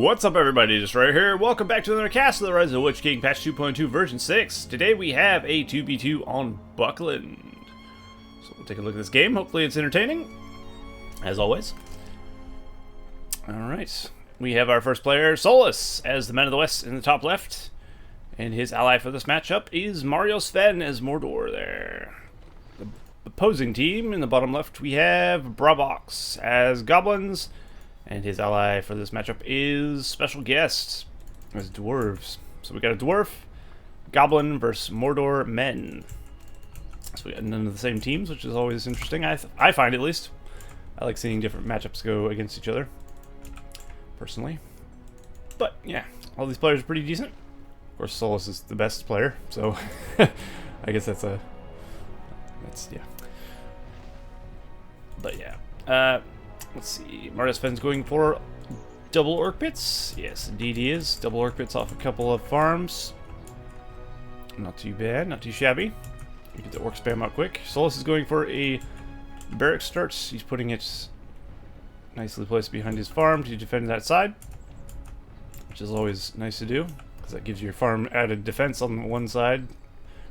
What's up, everybody? Just right here. Welcome back to another cast of the Rise of the Witch King patch 2.2 version 6. Today we have a 2v2 on Buckland. So we'll take a look at this game. Hopefully it's entertaining, as always. Alright. We have our first player, Solas, as the Man of the West in the top left. And his ally for this matchup is Mario Sven as Mordor there. The opposing team in the bottom left, we have BraBox as Goblins. And his ally for this matchup is SpecialGuest as Dwarves. So we got a Dwarf, Goblin versus Mordor men. So we got none of the same teams, which is always interesting. I find, at least. I like seeing different matchups go against each other, personally. But yeah, all these players are pretty decent. Of course, Solas is the best player, so I guess that's yeah. But yeah. Let's see, Mario Sven's going for double orc pits. Yes, indeed he is. Double orc pits off a couple of farms. Not too bad, not too shabby. We get the orc spam out quick. Solas is going for a barracks start. He's putting it nicely placed behind his farm to defend that side, which is always nice to do, because that gives your farm added defense on one side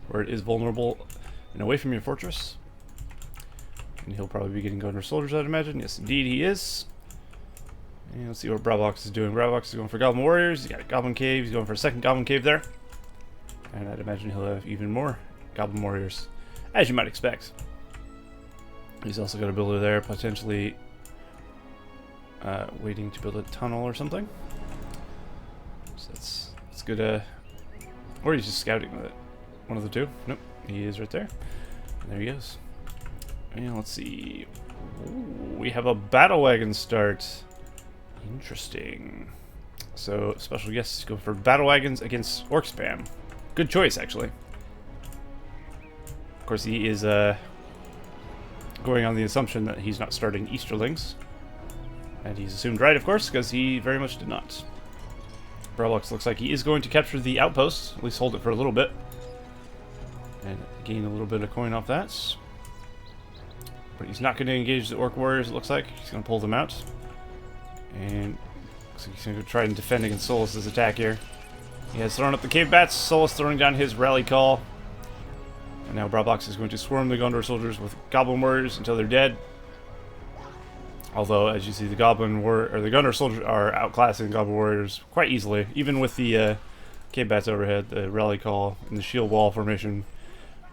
where it is vulnerable and away from your fortress. And he'll probably be getting Gunner soldiers, I'd imagine. Yes, indeed he is. And let's see what BraBox is doing. BraBox is going for Goblin Warriors. He's got a Goblin Cave. He's going for a second Goblin Cave there. And I'd imagine he'll have even more Goblin Warriors, as you might expect. He's also got a builder there, potentially waiting to build a tunnel or something. So that's good. Or he's just scouting with it. One of the two. Nope, he is right there. And there he goes. And let's see. Ooh, we have a battle wagon start. Interesting. So SpecialGuest go for battle wagons against orc spam. Good choice, actually. Of course, he is going on the assumption that he's not starting Easterlings, and he's assumed right, of course, because he very much did not. BraBox looks like he is going to capture the outpost, at least hold it for a little bit, and gain a little bit of coin off that. But he's not going to engage the Orc Warriors, it looks like. He's going to pull them out. And looks like he's going to try and defend against Solas' attack here. He has thrown up the Cave Bats. Solas throwing down his Rally Call. And now BraBox is going to swarm the Gondor soldiers with Goblin Warriors until they're dead. Although, as you see, the Gondor soldiers are outclassing Goblin Warriors quite easily. Even with the Cave Bats overhead, the Rally Call, and the Shield Wall formation.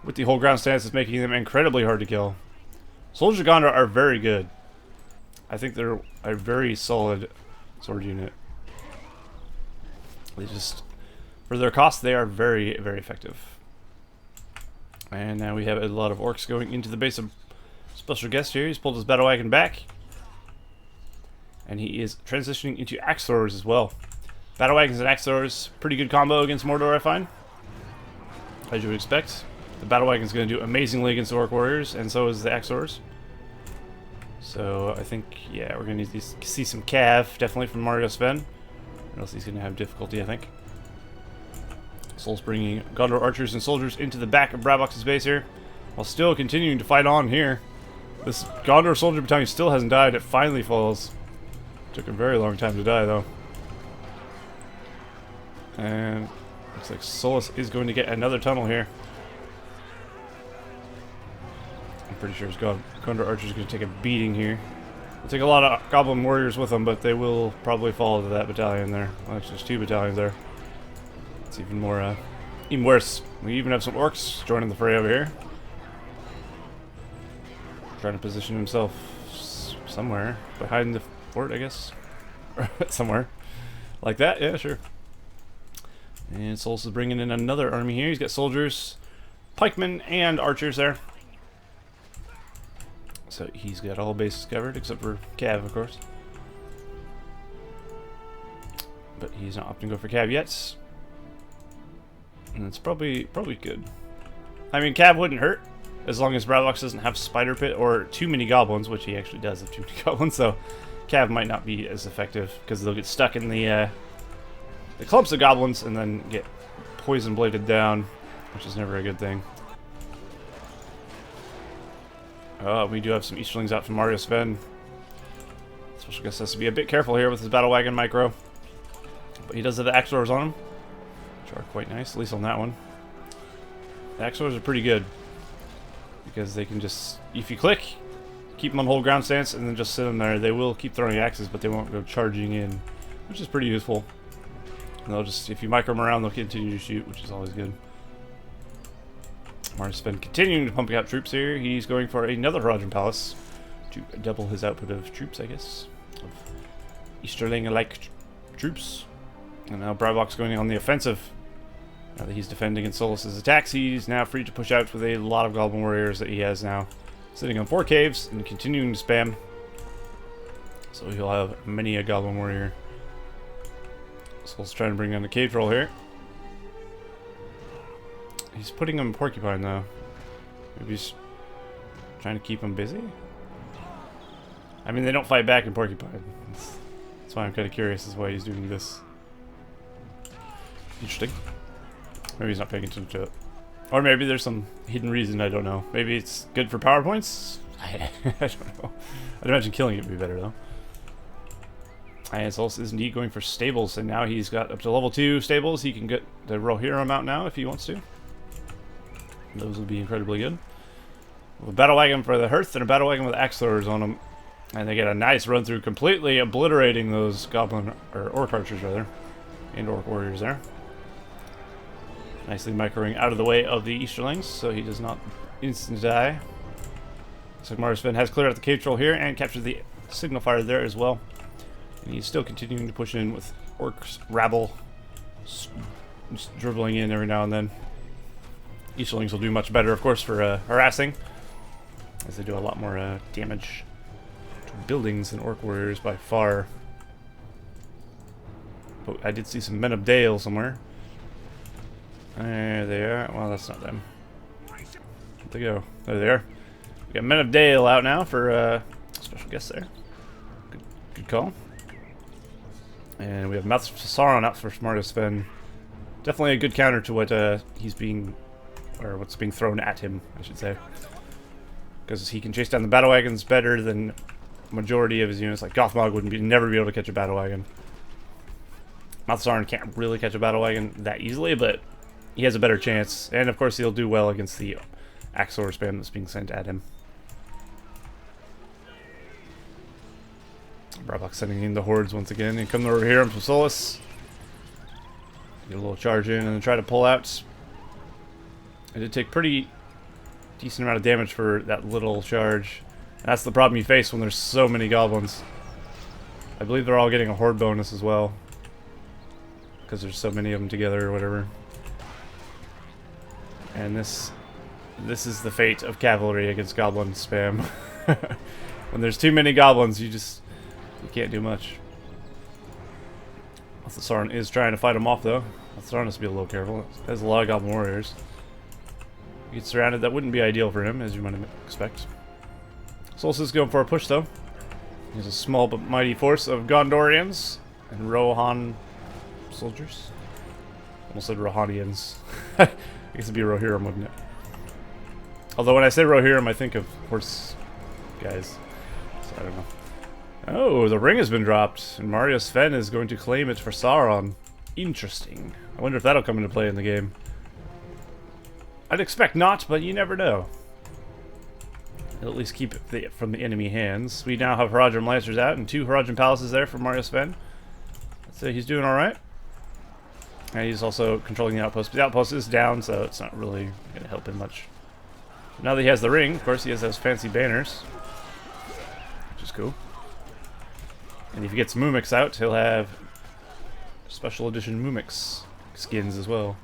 With the whole ground stance, is making them incredibly hard to kill. Soldiers of Gondor are very good. I think they're a very solid sword unit. They just, for their cost, they are very, very effective. And now we have a lot of orcs going into the base of SpecialGuest here. He's pulled his battle wagon back. And he is transitioning into axe throwers as well. Battle wagons and axe throwers, pretty good combo against Mordor, I find. As you would expect. The battle wagon is going to do amazingly against the orc warriors, and so is the axe throwers. So I think, yeah, we're going to need to see some cav, definitely from Mario Sven, or else he's going to have difficulty, I think. Soul's bringing Gondor archers and soldiers into the back of BraBox's base here, while still continuing to fight on here. This Gondor soldier battalion still hasn't died. It finally falls. Took a very long time to die, though. And looks like Solas is going to get another tunnel here. I'm pretty sure his Gondor archers are going to take a beating here. They'll take a lot of Goblin Warriors with them, but they will probably fall to that battalion there. Well, actually, there's two battalions there. It's even more, even worse. We even have some orcs joining the fray over here. Trying to position himself somewhere behind the fort, I guess. Somewhere like that, yeah, sure. And Solas is bringing in another army here. He's got soldiers, pikemen, and archers there. So he's got all bases covered, except for Cav, of course. But he's not opting to go for Cav yet. And it's probably good. I mean, Cav wouldn't hurt, as long as BraBox doesn't have Spider Pit or too many Goblins, which he actually does have too many Goblins, so Cav might not be as effective, because they'll get stuck in the clumps of Goblins and then get poison bladed down, which is never a good thing. We do have some Easterlings out from Mario Sven. SpecialGuest has to be a bit careful here with his battle wagon micro. But he does have the Axlors on him, which are quite nice, at least on that one. The Axlors are pretty good, because they can just, if you click, keep them on hold ground stance, and then just sit them there. They will keep throwing axes, but they won't go charging in, which is pretty useful. And they'll just, if you micro them around, they'll continue to shoot, which is always good. Mar's been continuing to pump out troops here. He's going for another Haradrim Palace to double his output of troops, I guess. Of Easterling-like troops. And now BraBox going on the offensive. Now that he's defending against Solas' attacks, he's now free to push out with a lot of Goblin Warriors that he has now. Sitting on 4 caves and continuing to spam. So he'll have many a Goblin Warrior. Solas trying to bring down the cave troll here. He's putting him in Porcupine though. Maybe he's trying to keep him busy? I mean, they don't fight back in Porcupine. That's why I'm kind of curious as to why he's doing this. Interesting. Maybe he's not paying attention to it. Or maybe there's some hidden reason, I don't know. Maybe it's good for PowerPoints? I don't know. I'd imagine killing it would be better though. And Solas is indeed going for stables, and now he's got up to level 2 stables. He can get the Rohirrim out now if he wants to. Those will be incredibly good. A battle wagon for the Hearth and a battle wagon with Axlors on them. And they get a nice run through, completely obliterating those Goblin, or Orc Archers rather, and Orc Warriors there. Nicely microing out of the way of the Easterlings, so he does not instantly die. Looks like Marsven has cleared out the cave troll here and captured the signal fire there as well. And he's still continuing to push in with Orcs, rabble, just dribbling in every now and then. Easterlings will do much better, of course, for harassing, as they do a lot more damage to buildings than Orc Warriors by far. But I did see some Men of Dale somewhere. There they are. Well, that's not them. Where'd they go? There they are. We got Men of Dale out now for special guest there. Good call. And we have Mouth of Sauron out for Smartest Sven. Definitely a good counter to what he's being, or what's being thrown at him, I should say. Because he can chase down the battle wagons better than majority of his units. Like Gothmog would never be able to catch a battle wagon. Mouth of Sauron can't really catch a battle wagon that easily, but he has a better chance. And of course he'll do well against the Axlor spam that's being sent at him. BraBox sending in the hordes once again. And come over here from Solas. Get a little charge in and then try to pull out. It did take pretty decent amount of damage for that little charge. That's the problem you face when there's so many goblins. I believe they're all getting a horde bonus as well, because there's so many of them together or whatever. And this is the fate of cavalry against goblin spam. When there's too many goblins, you can't do much. Sauron is trying to fight him off though. Sauron has to be a little careful. There's a lot of goblin warriors. He gets surrounded. That wouldn't be ideal for him, as you might expect. Solas is going for a push though. He has a small but mighty force of Gondorians and Rohan soldiers. Almost said Rohanians. I guess it'd be Rohirrim, wouldn't it? Although when I say Rohirrim, I think of horse guys. So I don't know. Oh, the ring has been dropped, and Mario Sven is going to claim it for Sauron. Interesting. I wonder if that'll come into play in the game. I'd expect not, but you never know. It'll at least keep it from the enemy hands. We now have Haradrim Lancers out, and 2 Haradrim Palaces there for Mario Sven. I'd say he's doing alright. And he's also controlling the outpost. But the outpost is down, so it's not really going to help him much. But now that he has the ring, of course he has those fancy banners, which is cool. And if he gets Mumix out, he'll have special edition Mumix skins as well.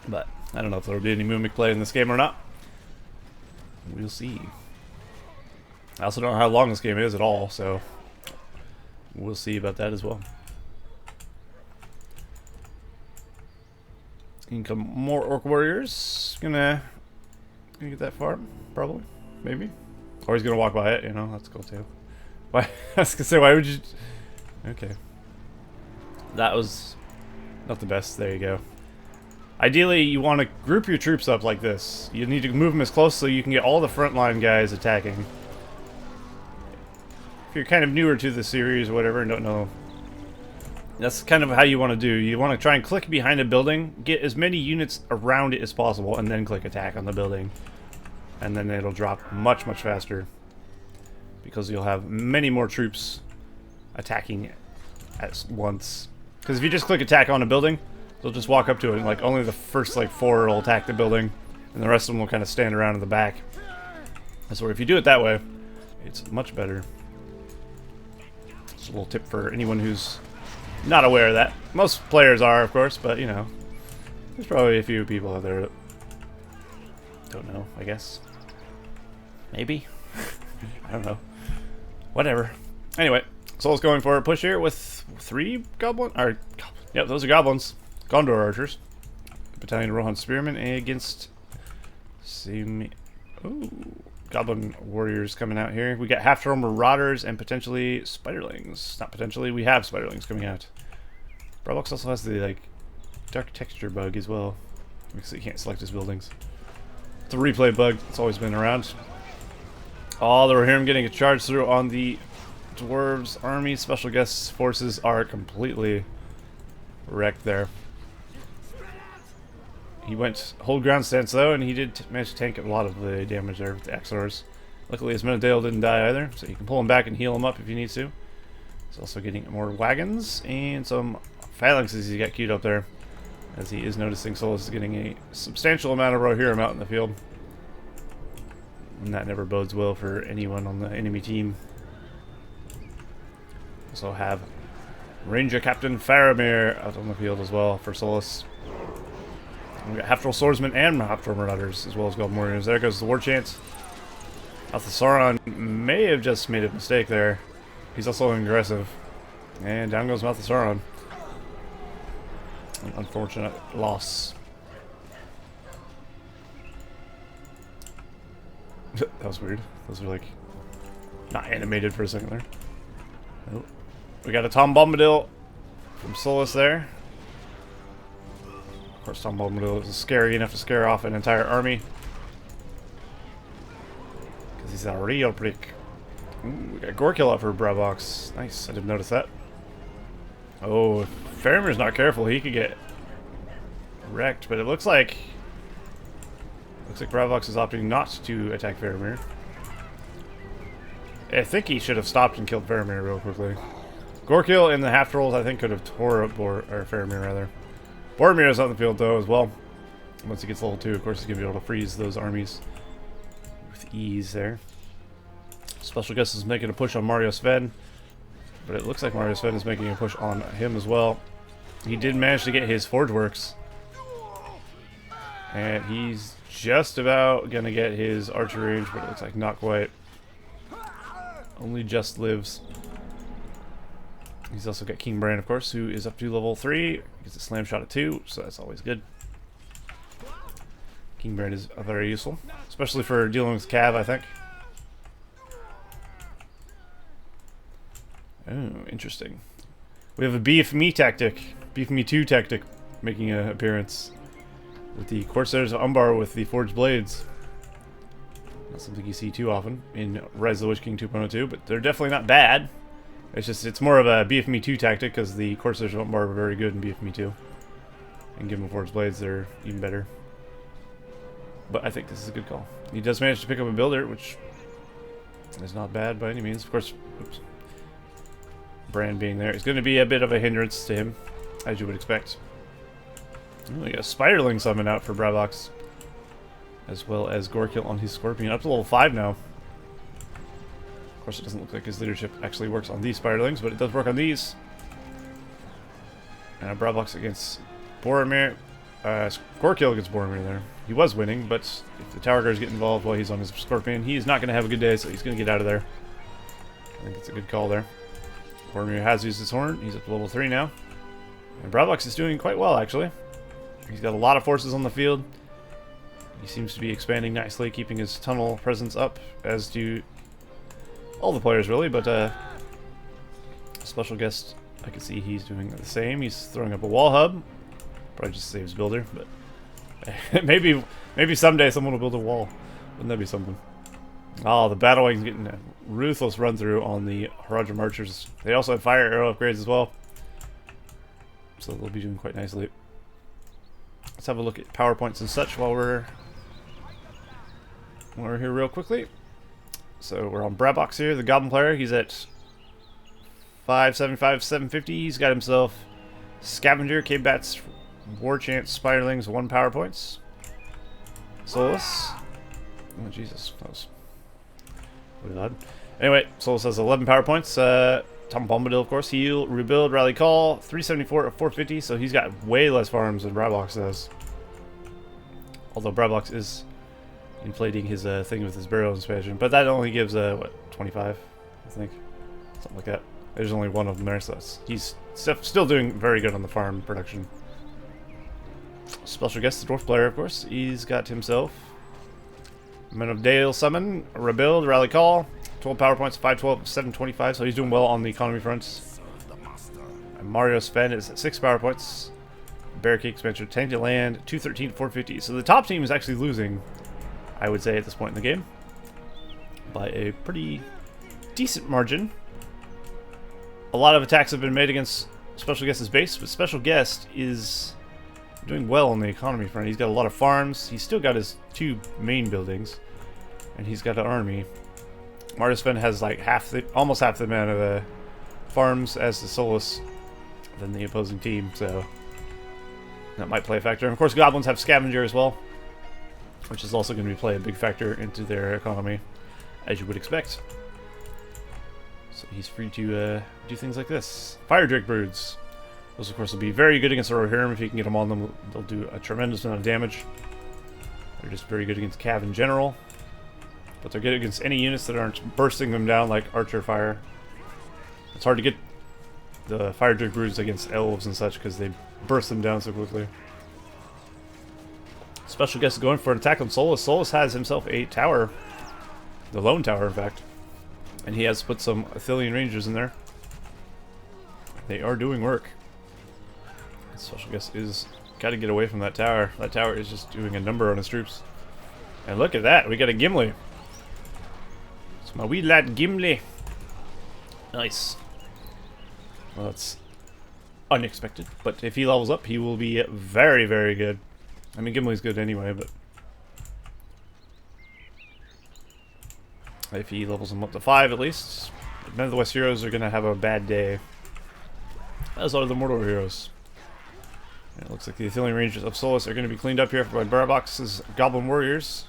But I don't know if there will be any Mumix play in this game or not. We'll see. I also don't know how long this game is at all, so we'll see about that as well. In come more Orc Warriors. Gonna get that far, probably, maybe. Or he's gonna walk by it, you know, that's cool too. Why? I was gonna say, why would you? Okay. That was not the best. There you go. Ideally, you want to group your troops up like this. You need to move them as close so you can get all the frontline guys attacking. if you're kind of newer to the series or whatever and don't know, that's kind of how you want to do. You want to try and click behind a building, get as many units around it as possible, and then click attack on the building. And then it'll drop much, much faster. Because you'll have many more troops attacking at once. Because if you just click attack on a building, they'll just walk up to it, and like only the first like 4 will attack the building, and the rest of them will kind of stand around in the back. And so if you do it that way, it's much better. Just a little tip for anyone who's not aware of that. Most players are, of course, but you know, there's probably a few people out there that don't know, I guess. Maybe? I don't know. Whatever. Anyway, Solas going for a push here with 3 goblin. Or, yep, those are goblins. Gondor archers. Battalion Rohan spearmen against goblin warriors coming out here. We got half-dwarf marauders and potentially spiderlings. Not potentially, we have spiderlings coming out. BraBox also has the like dark texture bug as well. Makes it you can't select his buildings. It's a replay bug. It's always been around. Oh, the Rohirrim getting a charge through on the Dwarves army. SpecialGuest forces are completely wrecked there. He went hold ground stance though, and he did manage to tank a lot of the damage there with the Axlors. Luckily his Menadale didn't die either, so you can pull him back and heal him up if you need to. He's also getting more wagons and some phalanxes he got queued up there, as he is noticing Solas is getting a substantial amount of Rohirrim out in the field. And that never bodes well for anyone on the enemy team. Also have Ranger Captain Faramir out on the field as well for Solas. And we got half-troll swordsmen and half-troll marauders as well as goblin warriors. There goes the war chant. Sauron may have just made a mistake there. He's also aggressive. And down goes Sauron. An unfortunate loss. That was weird. Those are like not animated for a second there. Oh. We got a Tom Bombadil from Solas there. Of course, Tom Bombadil is scary enough to scare off an entire army. Because he's a real prick. Ooh, we got Gorkill out for BraBox. Nice, I didn't notice that. Oh, if Faramir's not careful, he could get wrecked, but it looks like BraBox is opting not to attack Faramir. I think he should have stopped and killed Faramir real quickly. Gorkill and the half-trolls I think could have tore up Faramir rather. Boromir is out in the field though as well. Once he gets level 2, of course he's going to be able to freeze those armies with ease there. SpecialGuest is making a push on Mario Sven, but it looks like Mario Sven is making a push on him as well. He did manage to get his Forge Works, and he's just about going to get his archery range, but it looks like not quite. Only just lives. He's also got King Bran, of course, who is up to level 3. Gets a slam shot at 2, so that's always good. King Bran is very useful, especially for dealing with Cav, I think. Oh, interesting. We have a beef me tactic, beef me 2 tactic, making an appearance with the Corsairs of Umbar with the Forged Blades. Not something you see too often in Rise of the Witch King 2.02, but they're definitely not bad. It's just, it's more of a BFME 2 tactic because the Corsairs of Umbar are very good in BFME 2. And given Forged Blades, they're even better. But I think this is a good call. He does manage to pick up a builder, which is not bad by any means. Of course, oops, Bran being there is going to be a bit of a hindrance to him, as you would expect. Oh, we got a Spiderling summon out for BraBox, as well as Gorkill on his Scorpion, up to level 5 now. Of course, it doesn't look like his leadership actually works on these Spiderlings, but it does work on these. And BraBox against Boromir. Gorkill against Boromir there. He was winning, but if the Tower Guards get involved while he's on his Scorpion, he's not going to have a good day, so he's going to get out of there. I think it's a good call there. Boromir has used his horn. He's up to level 3 now. And BraBox is doing quite well, actually. He's got a lot of forces on the field. He seems to be expanding nicely, keeping his tunnel presence up, as do all the players, really, but SpecialGuest, I can see he's doing the same. He's throwing up a wall hub. Probably just saves builder, but maybe someday someone will build a wall. Wouldn't that be something? Oh, the Battle Wagon's getting ruthless run through on the Haradrim archers. They also have fire arrow upgrades as well, so they'll be doing quite nicely. Let's have a look at PowerPoints and such while we're here real quickly. So we're on BraBox here. The Goblin player, he's at 575, 750. He's got himself Scavenger, Cave Bats, War Chant, Spiderlings, 1 PowerPoints. Solas. Oh Jesus, that was really odd. Anyway, Solas has 11 PowerPoints. Tom Bombadil, of course. Heal, Rebuild, Rally Call, 374 of 450. So he's got way less farms than BraBox does. Although BraBox is inflating his thing with his barrel expansion, but that only gives what, 25, I think, something like that. There's only one of them there, so he's still doing very good on the farm production. SpecialGuest, the Dwarf player, of course. He's got himself Men of Dale Summon, Rebuild, Rally Call, 12 PowerPoints, 512, 725. So he's doing well on the economy front. And Mario Sven is at 6 PowerPoints. Barricade Expansion, Tainted Land, 213, 450. So the top team is actually losing, I would say, at this point in the game, by a pretty decent margin. A lot of attacks have been made against SpecialGuest's base, but SpecialGuest is doing well on the economy front. He's got a lot of farms. He's still got his 2 main buildings, and he's got an army. Mario Sven has like almost half the amount of farms as the Solas than the opposing team, so that might play a factor. And of course, Goblins have Scavenger as well, which is also going to play a big factor into their economy, as you would expect. So he's free to do things like this. Fire Drake Broods. Those, of course, will be very good against the Rohirrim. If you can get them on them, they'll do a tremendous amount of damage. They're just very good against Cav in general. But they're good against any units that aren't bursting them down like Archer Fire. It's hard to get the Fire Drake Broods against Elves and such because they burst them down so quickly. SpecialGuest is going for an attack on Solas. Solas has himself a tower. The lone tower, in fact. And he has put some Athelian Rangers in there. They are doing work. SpecialGuest is got to get away from that tower. That tower is just doing a number on his troops. And look at that, we got a Gimli. It's my wee lad Gimli. Nice. Well, that's unexpected, but if he levels up, he will be very, very good. I mean, Gimli's good anyway, but if he levels him up to 5 at least, none of the West heroes are going to have a bad day. As are the Mordor heroes. And it looks like the Athelian Rangers of Solas are going to be cleaned up here by BraBox's Goblin Warriors.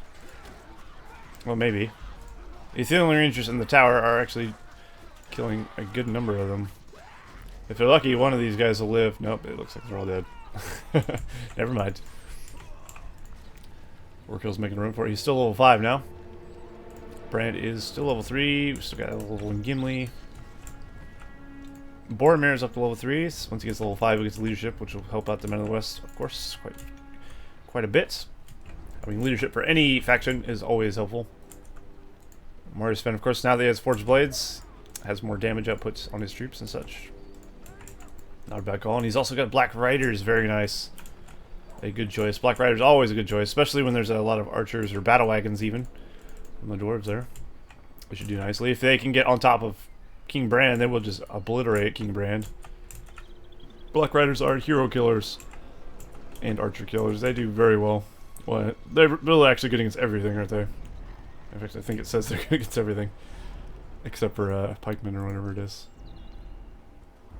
Well, maybe. The Athelian Rangers in the tower are actually killing a good number of them. If they're lucky, one of these guys will live. Nope, it looks like they're all dead. Never mind. Warkill's making room for it. He's still level 5 now. Brand is still level 3. We've still got a level 1 Gimli. Boromir's up to level 3. Once he gets level 5, he gets leadership, which will help out the Men of the West, of course, quite a bit. Having leadership for any faction is always helpful. Mario Sven, of course, now that he has Forged Blades, has more damage outputs on his troops and such. Not a bad call. And he's also got Black Riders, very nice. A good choice. Black Riders always a good choice, especially when there's a lot of archers or battle wagons even from the dwarves there. They should do nicely. If they can get on top of King Brand, they will just obliterate King Brand. Black Riders are hero killers and archer killers. They do very well. Well, they're really actually good against everything, aren't they? In fact, I think it says they're good against everything. Except for pikemen or whatever it is.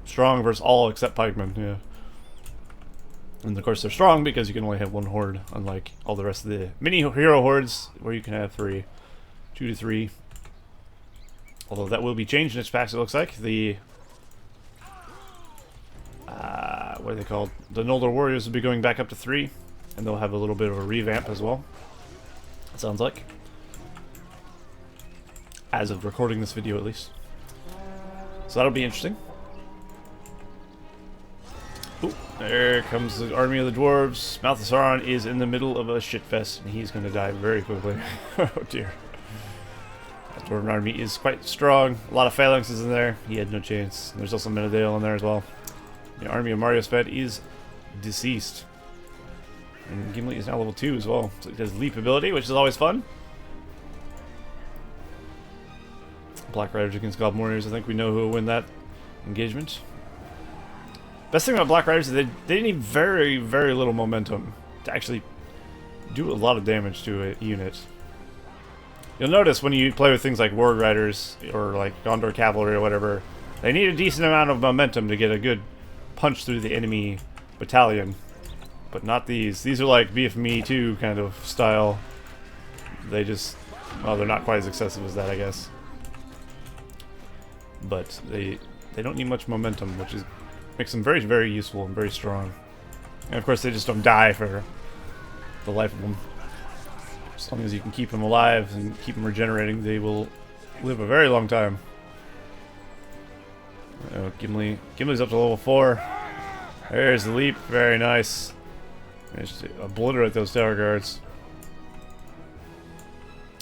Strong versus all except pikemen, yeah. And of course they're strong because you can only have one horde, unlike all the rest of the mini hero hordes where you can have 3. 2 to 3. Although that will be changed next patch, it looks like. The what are they called? The Noldor Warriors will be going back up to 3, and they'll have a little bit of a revamp as well. It sounds like. As of recording this video, at least. So that'll be interesting. Ooh, there comes the army of the dwarves. Mouth of Sauron is in the middle of a shitfest, and he's going to die very quickly. Oh dear. That dwarven army is quite strong. A lot of phalanxes in there. He had no chance. There's also Menadale in there as well. The army of Mario Sven is deceased. And Gimli is now level 2 as well. So he has leap ability, which is always fun. Black Riders against Goblin Warriors. I think we know who will win that engagement. Best thing about Black Riders is they need very, very little momentum to actually do a lot of damage to a unit. You'll notice when you play with things like Warg Riders or like Gondor Cavalry or whatever, they need a decent amount of momentum to get a good punch through the enemy battalion. But not these. These are like BFME 2 kind of style. They just, well, they're not quite as excessive as that, I guess. But they don't need much momentum, which makes them very, very useful and very strong. And of course, they just don't die for the life of them. As long as you can keep them alive and keep them regenerating, they will live a very long time. Oh, Gimli's up to level 4. There's the leap. Very nice. Managed to obliterate those tower guards.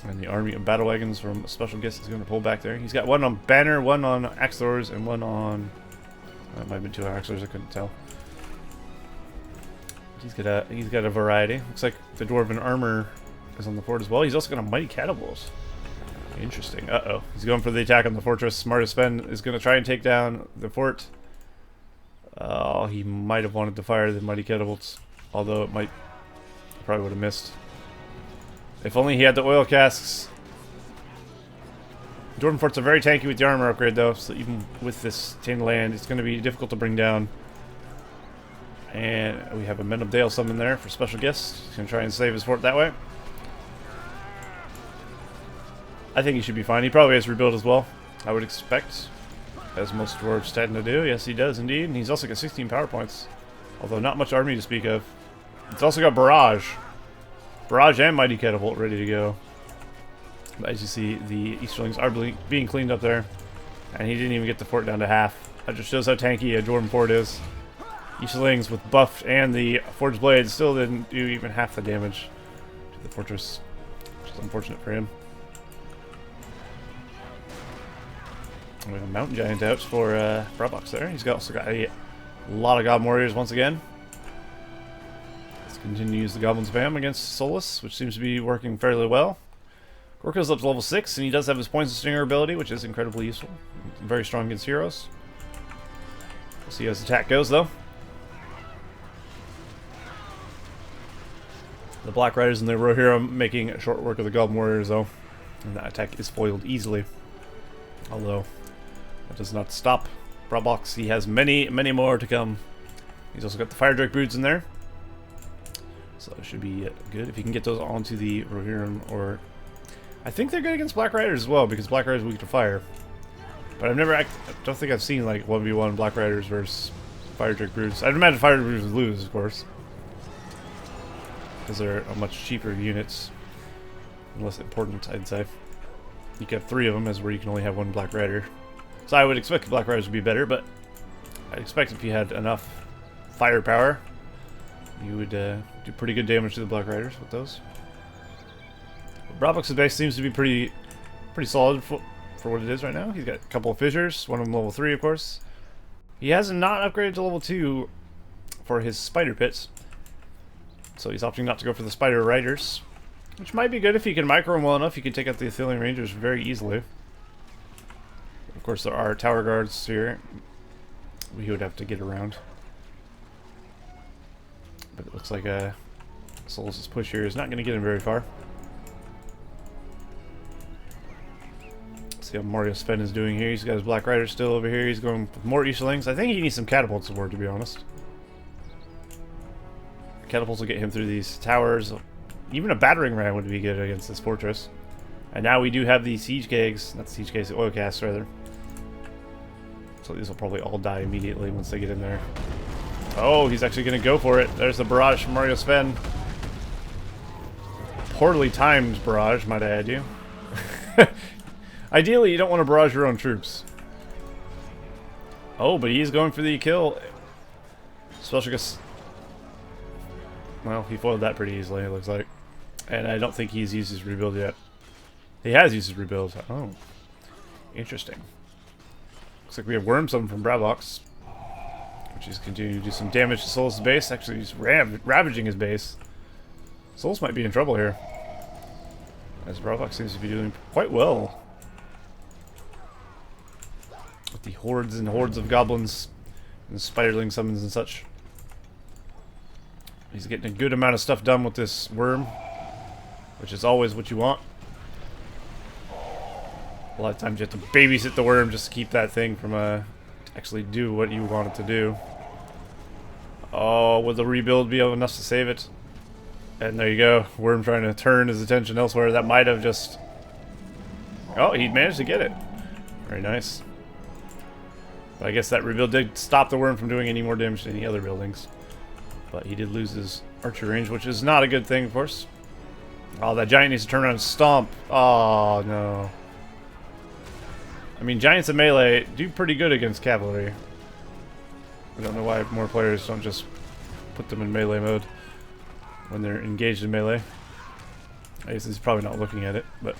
And the army of battle wagons from SpecialGuest is going to pull back there. He's got one on Banner, one on Axlors, and one on... That might have been 2 Axlors, I couldn't tell. He's got a variety. Looks like the Dwarven armor is on the fort as well. He's also got a mighty catapult. Interesting. Uh-oh. He's going for the attack on the fortress. Smartest Sven is going to try and take down the fort. Oh, he might have wanted to fire the mighty catapults. Although it might... Probably would have missed. If only he had the oil casks. Dwarven forts are very tanky with the armor upgrade though, so even with this tin land, it's going to be difficult to bring down. And we have a Men of Dale summon there for SpecialGuest. He's going to try and save his fort that way. I think he should be fine. He probably has rebuild as well, I would expect. As most dwarves tend to do. Yes, he does indeed. And he's also got 16 power points. Although not much army to speak of. It's also got Barrage. Barrage and Mighty Catapult ready to go. But as you see, the Easterlings are being cleaned up there. And he didn't even get the fort down to half. That just shows how tanky a Dwarven fort is. Easterlings with buffed and the Forged Blades still didn't do even half the damage to the fortress. Which is unfortunate for him. We have a Mountain Giant out for BraBox there. He's also got a lot of Goblin Warriors once again. Let's continue to use the Goblin spam against Solas, which seems to be working fairly well. Gorka's up to level 6, and he does have his Poison Stinger ability, which is incredibly useful. Very strong against heroes. We'll see how his attack goes, though. The Black Riders and the Rohirrim making short work of the Goblin Warriors, though. And that attack is foiled easily. Although, that does not stop BraBox. He has many, many more to come. He's also got the Fire Drake Broods in there. So it should be good if he can get those onto the Rohirrim, or... I think they're good against Black Riders as well, because Black Riders are weak to fire. But I don't think I've seen like 1v1 Black Riders versus Fire Drake Broods. I'd imagine Fire Drake Broods would lose, of course. Because they're a much cheaper units. And less important, I'd say. You can have 3 of them, as where you can only have 1 Black Rider. So I would expect the Black Riders would be better, but I'd expect if you had enough firepower, you would do pretty good damage to the Black Riders with those. BraBox's base seems to be pretty solid for what it is right now. He's got a couple of fissures, one of them level 3, of course. He has not upgraded to level 2 for his spider pits, so he's opting not to go for the spider riders. Which might be good if he can micro him well enough. He can take out the Athelian Rangers very easily. Of course, there are tower guards here. He would have to get around. But it looks like Solas' push here is not going to get him very far. Let's see how Mario Sven is doing here. He's got his Black Rider still over here. He's going with more Easterlings. I think he needs some catapult support, to be honest. Catapults will get him through these towers. Even a battering ram would be good against this fortress. And now we do have the siege kegs, not the siege kegs, the oil casks rather. So these will probably all die immediately once they get in there. Oh, he's actually going to go for it. There's the barrage from Mario Sven. Poorly timed barrage, might I add you. Ideally, you don't want to barrage your own troops. Oh, but he's going for the kill. SpecialGuest. Well, he foiled that pretty easily, it looks like. And I don't think he's used his rebuild yet. He has used his rebuild. Oh. Interesting. Looks like we have Worm Summon from BraBox, which is continuing to do some damage to Solas' base. Actually, he's ravaging his base. Solas might be in trouble here, as BraBox seems to be doing quite well. With the hordes and hordes of goblins and spiderling summons and such. He's getting a good amount of stuff done with this worm, which is always what you want. A lot of times you have to babysit the worm just to keep that thing from actually do what you want it to do. Oh, will the rebuild be enough to save it? And there you go. Worm trying to turn his attention elsewhere. That might have just... Oh, he managed to get it. Very nice. But I guess that rebuild did stop the worm from doing any more damage to any other buildings. But he did lose his archer range, which is not a good thing, of course. Oh, that giant needs to turn around and stomp. Oh, no. I mean, giants in melee do pretty good against cavalry. I don't know why more players don't just put them in melee mode when they're engaged in melee. I guess he's probably not looking at it, but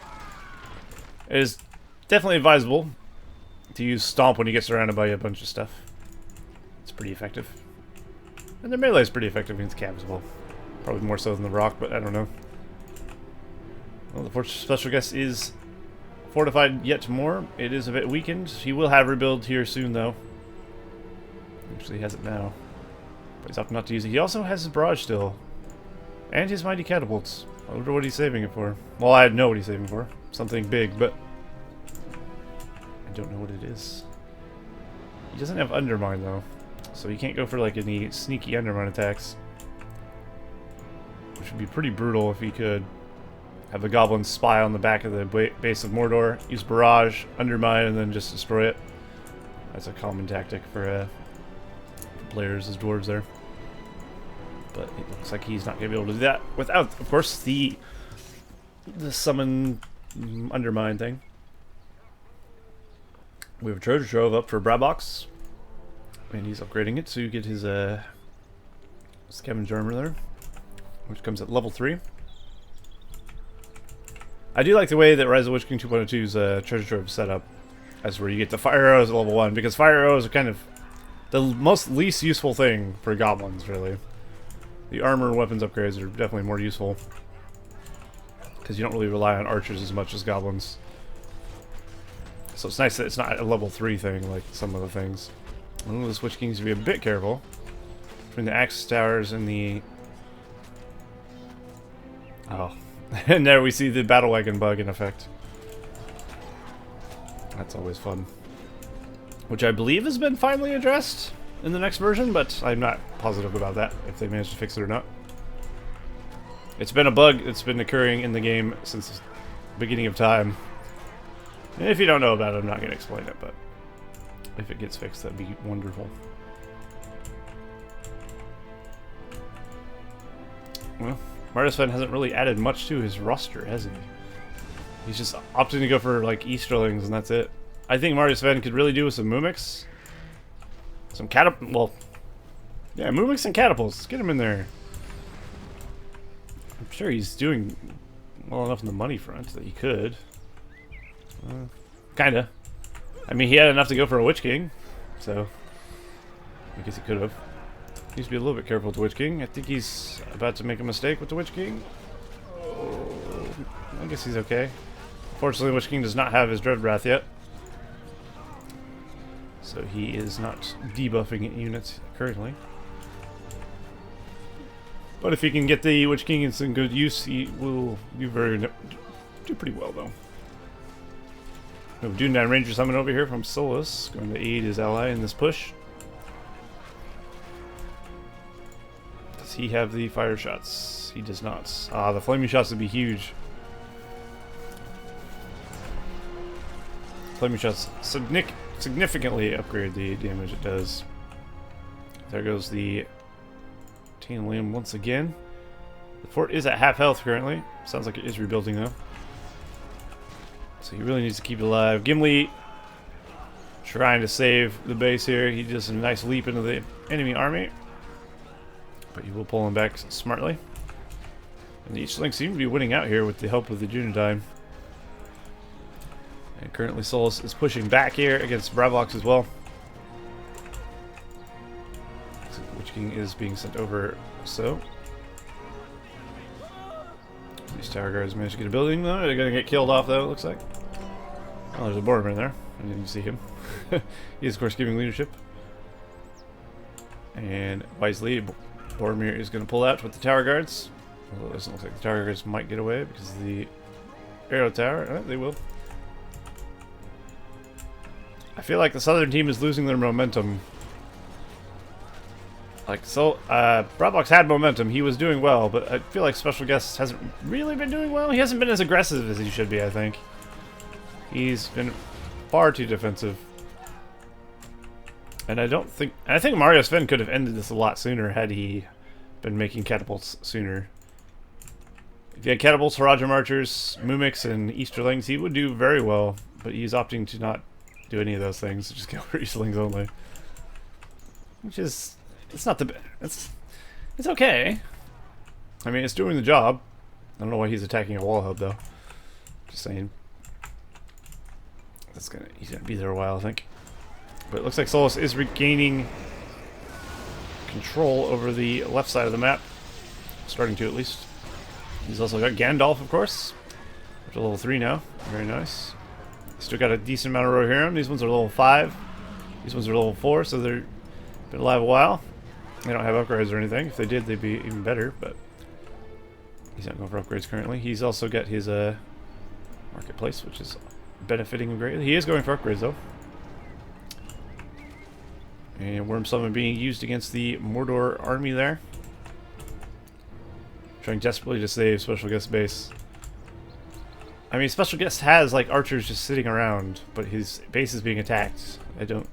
it is definitely advisable to use Stomp when he gets surrounded by a bunch of stuff. It's pretty effective. And their melee is pretty effective against cavs as well. Probably more so than the rock, but I don't know. Well, the special guest is fortified yet more. It is a bit weakened. He will have rebuild here soon, though. Actually, he has it now. But he's opting not to use it. He also has his barrage still. And his mighty catapults. I wonder what he's saving it for. Well, I know what he's saving for. Something big, but I don't know what it is. He doesn't have Undermine, though. So he can't go for, like, any sneaky Undermine attacks. Which would be pretty brutal if he could have the goblins spy on the back of the base of Mordor, use barrage, undermine, and then just destroy it. That's a common tactic for players as dwarves there. But it looks like he's not going to be able to do that without, of course, the summon undermine thing. We have a treasure trove up for BraBox, and he's upgrading it to get his scavenge armor there, which comes at level 3. I do like the way that Rise of the Witch King 2.2's treasure trove is set up, as where you get the fire arrows at level 1, because fire arrows are kind of the most least useful thing for goblins, really. The armor and weapons upgrades are definitely more useful, because you don't really rely on archers as much as goblins. So it's nice that it's not a level 3 thing like some of the things. Ooh, this Witch King needs to be a bit careful between the axe towers and the... Oh. And there we see the battle wagon bug in effect. That's always fun. Which I believe has been finally addressed in the next version, but I'm not positive about that, if they managed to fix it or not. It's been a bug that's been occurring in the game since the beginning of time. And if you don't know about it, I'm not going to explain it, but if it gets fixed, that'd be wonderful. Well, Martisfen hasn't really added much to his roster, has he? He's just opting to go for, like, Easterlings, and that's it. I think Martisfen could really do with some Mumix. Some well, yeah, Mumix and Catapults. Let's get him in there. I'm sure he's doing well enough on the money front that he could. Kinda. I mean, he had enough to go for a Witch King, so I guess he could have. Needs to be a little bit careful with the Witch King. I think he's about to make a mistake with the Witch King. Oh, I guess he's okay. Fortunately, Witch King does not have his Dread Wrath yet, so he is not debuffing units currently. But if he can get the Witch King in some good use, he will do pretty well, though. We have a Dunedain Ranger summon over here from Solas, going to aid his ally in this push. Does he have the fire shots? He does not. Ah, the flaming shots would be huge. Flaming shots significantly upgrade the damage it does. There goes the Tan Limb once again. The fort is at half health currently. Sounds like it is rebuilding though. So he really needs to keep it alive. Gimli trying to save the base here. He does a nice leap into the enemy army, but he will pull him back smartly. And the Easterlings seem to be winning out here with the help of the Dunedain. And currently Solas is pushing back here against BraBox as well. So the Witch King is being sent over, so these tower guards managed to get a building though. They're gonna get killed off though, it looks like. Oh, there's a borderman there. I didn't see him. He is, of course, giving leadership. And wisely, Boromir is going to pull out with the tower guards. Although it doesn't look like the tower guards might get away because of the arrow tower. They will. I feel like the southern team is losing their momentum. Like, so, BraBox had momentum. He was doing well, but I feel like SpecialGuest hasn't really been doing well. He hasn't been as aggressive as he should be, I think. He's been far too defensive. And I think Mario Sven could have ended this a lot sooner had he been making catapults sooner. If he had catapults, Harajan Marchers, Mumix, and Easterlings, he would do very well. But he's opting to not do any of those things, just go for Easterlings only. Which is... It's not the... It's okay. I mean, it's doing the job. I don't know why he's attacking a wall hub, though. Just saying. He's gonna be there a while, I think. But it looks like Solas is regaining control over the left side of the map. Starting to, at least. He's also got Gandalf, of course. Up to level 3 now. Very nice. Still got a decent amount of Rohirrim. These ones are level 5. These ones are level 4, so they've been alive a while. They don't have upgrades or anything. If they did, they'd be even better, but he's not going for upgrades currently. He's also got his marketplace, which is benefiting him greatly. He is going for upgrades, though. And Worm Summon being used against the Mordor army there. Trying desperately to save SpecialGuest base. I mean, SpecialGuest has, like, archers just sitting around, but his base is being attacked. I don't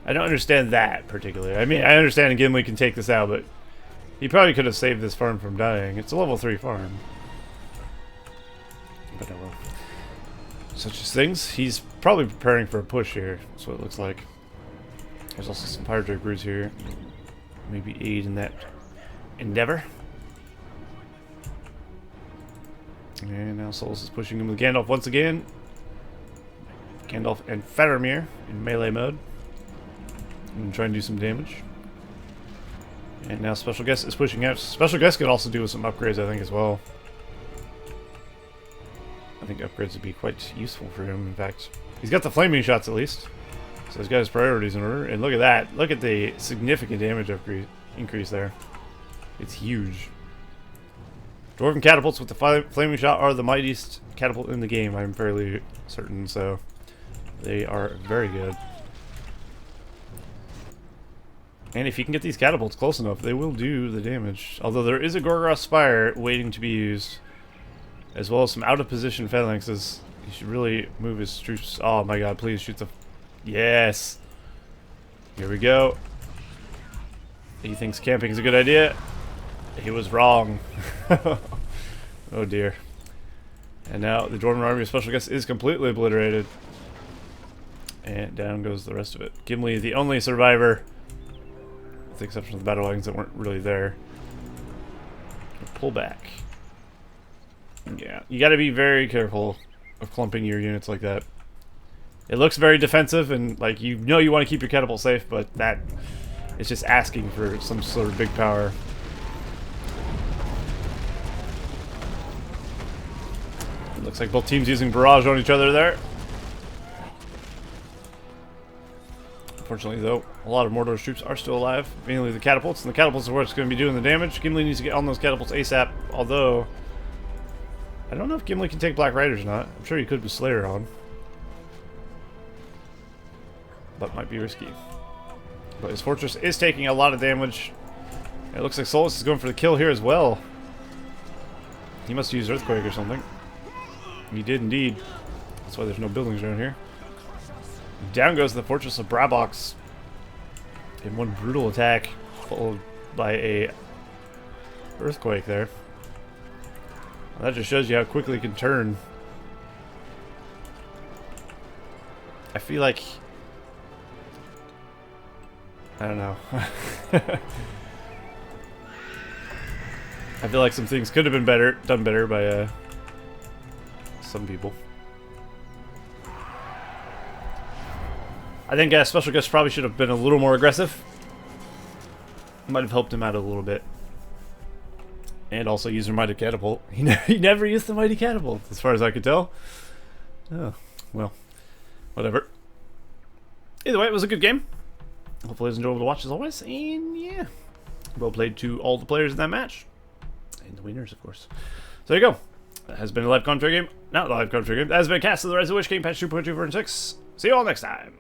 understand that particularly. I mean, I understand Gimli can take this out, but he probably could have saved this farm from dying. It's a level 3 farm. But oh well. Such as things. He's probably preparing for a push here. That's what it looks like. There's also some Fire Drake Brutes here. Maybe aid in that endeavor. And now Solas is pushing him with Gandalf once again. Gandalf and Faramir in melee mode. And try and do some damage. And now SpecialGuest is pushing out. SpecialGuest could also do with some upgrades, I think, as well. I think upgrades would be quite useful for him, in fact. He's got the flaming shots, at least. So he's got his priorities in order. And look at that. Look at the significant damage increase there. It's huge. Dwarven catapults with the flaming shot are the mightiest catapult in the game, I'm fairly certain, so they are very good. And if you can get these catapults close enough, they will do the damage. Although there is a Gorgoroth Spire waiting to be used, as well as some out-of-position phalanxes. He should really move his troops. Oh my god, please shoot the... Yes! Here we go. He thinks camping is a good idea. He was wrong. Oh dear. And now the Dwarven army of SpecialGuest is completely obliterated. And down goes the rest of it. Gimli, the only survivor, with the exception of the battle wagons that weren't really there. Pull back. Yeah, you gotta be very careful of clumping your units like that. It looks very defensive, and like you know you want to keep your catapult safe, but that is just asking for some sort of big power. It looks like both teams using barrage on each other there. Unfortunately, though, a lot of Mordor's troops are still alive, mainly the catapults, and the catapults are what's going to be doing the damage. Gimli needs to get on those catapults ASAP, although I don't know if Gimli can take Black Riders or not. I'm sure he could with Slayer on. But might be risky. But his fortress is taking a lot of damage. It looks like Solas is going for the kill here as well. He must use Earthquake or something. He did indeed. That's why there's no buildings around here. Down goes the fortress of BraBox in one brutal attack, followed by a earthquake there. Well, that just shows you how quickly it can turn. I feel like... I don't know. I feel like some things could have been done better by some people. I think SpecialGuest probably should have been a little more aggressive. Might have helped him out a little bit. And also use their Mighty Catapult. He never used the Mighty Catapult, as far as I could tell. Oh, well, whatever. Either way, it was a good game. Hopefully it was enjoyable to watch as always. And yeah, well played to all the players in that match. And the winners, of course. So there you go. That has been a live commentary game. Not a live commentary game. That has been a cast of the Rise of Wish game patch 2.246. See you all next time.